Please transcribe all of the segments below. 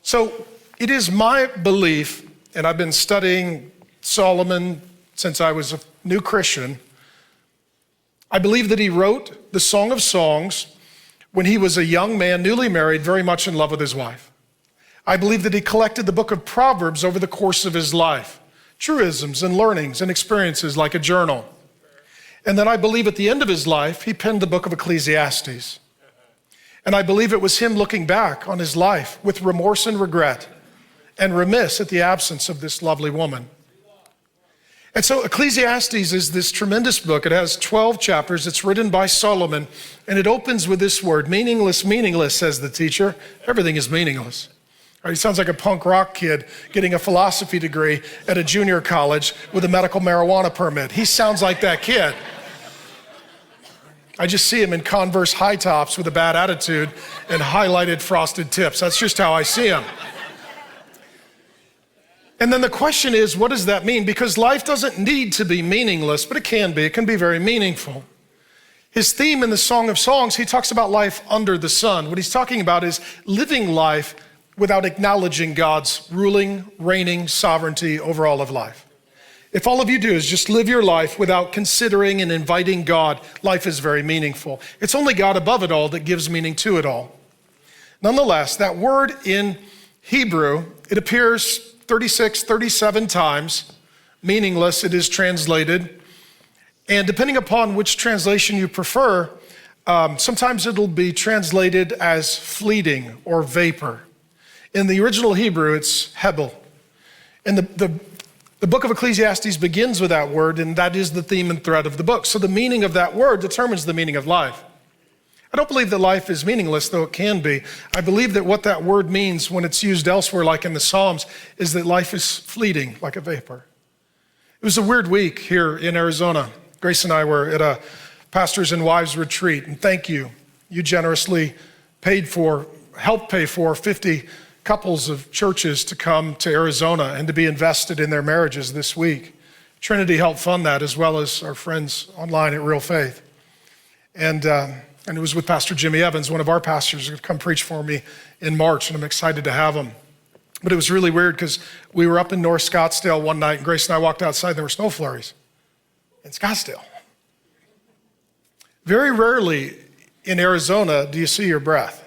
So it is my belief, and I've been studying Solomon since I was a new Christian. I believe that he wrote the Song of Songs when he was a young man, newly married, very much in love with his wife. I believe that he collected the book of Proverbs over the course of his life, truisms and learnings and experiences like a journal. And then I believe at the end of his life, he penned the book of Ecclesiastes. And I believe it was him looking back on his life with remorse and regret and remiss at the absence of this lovely woman. And so Ecclesiastes is this tremendous book. It has 12 chapters. It's written by Solomon, and it opens with this word, meaningless, meaningless, says the teacher. Everything is meaningless. He sounds like a punk rock kid getting a philosophy degree at a junior college with a medical marijuana permit. He sounds like that kid. I just see him in Converse high tops with a bad attitude and highlighted frosted tips. That's just how I see him. And then the question is, what does that mean? Because life doesn't need to be meaningless, but it can be. It can be very meaningful. His theme in the Song of Songs, he talks about life under the sun. What he's talking about is living life without acknowledging God's ruling, reigning sovereignty over all of life. If all of you do is just live your life without considering and inviting God, life is very meaningful. It's only God above it all that gives meaning to it all. Nonetheless, that word in Hebrew, it appears 36, 37 times. Meaningless, it is translated. And depending upon which translation you prefer, sometimes it'll be translated as fleeting or vapor. In the original Hebrew, it's hebel. And the book of Ecclesiastes begins with that word, and that is the theme and thread of the book. So the meaning of that word determines the meaning of life. I don't believe that life is meaningless, though it can be. I believe that what that word means when it's used elsewhere, like in the Psalms, is that life is fleeting, like a vapor. It was a weird week here in Arizona. Grace and I were at a pastors and wives retreat, and thank you. You generously helped pay for 50 couples of churches to come to Arizona and to be invested in their marriages this week. Trinity helped fund that, as well as our friends online at Real Faith. And it was with Pastor Jimmy Evans, one of our pastors, who would come preach for me in March, and I'm excited to have him. But it was really weird because we were up in North Scottsdale one night, and Grace and I walked outside, and there were snow flurries in Scottsdale. Very rarely in Arizona do you see your breath.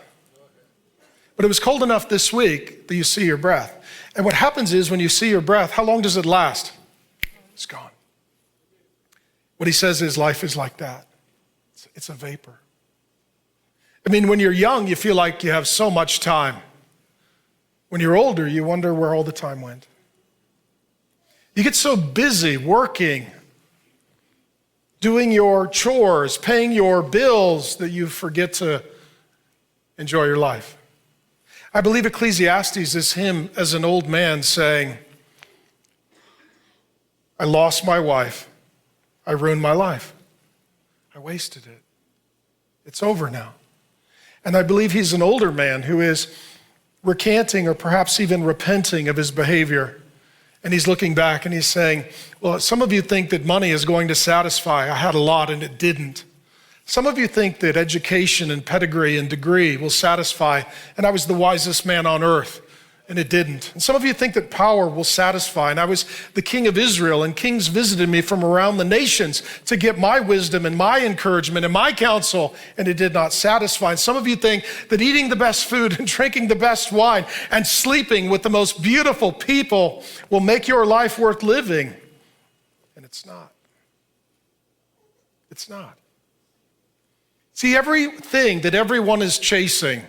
But it was cold enough this week that you see your breath. And what happens is when you see your breath, how long does it last? It's gone. What he says is life is like that. It's a vapor. I mean, when you're young, you feel like you have so much time. When you're older, you wonder where all the time went. You get so busy working, doing your chores, paying your bills, that you forget to enjoy your life. I believe Ecclesiastes is him as an old man saying, I lost my wife. I ruined my life. I wasted it. It's over now. And I believe he's an older man who is recanting or perhaps even repenting of his behavior. And he's looking back and he's saying, well, some of you think that money is going to satisfy. I had a lot and it didn't. Some of you think that education and pedigree and degree will satisfy, and I was the wisest man on earth, and it didn't. And some of you think that power will satisfy, and I was the king of Israel, and kings visited me from around the nations to get my wisdom and my encouragement and my counsel, and it did not satisfy. And some of you think that eating the best food and drinking the best wine and sleeping with the most beautiful people will make your life worth living, and it's not. It's not. See, everything that everyone is chasing,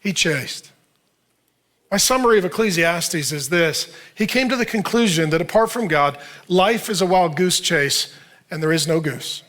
he chased. My summary of Ecclesiastes is this. He came to the conclusion that apart from God, life is a wild goose chase and there is no goose.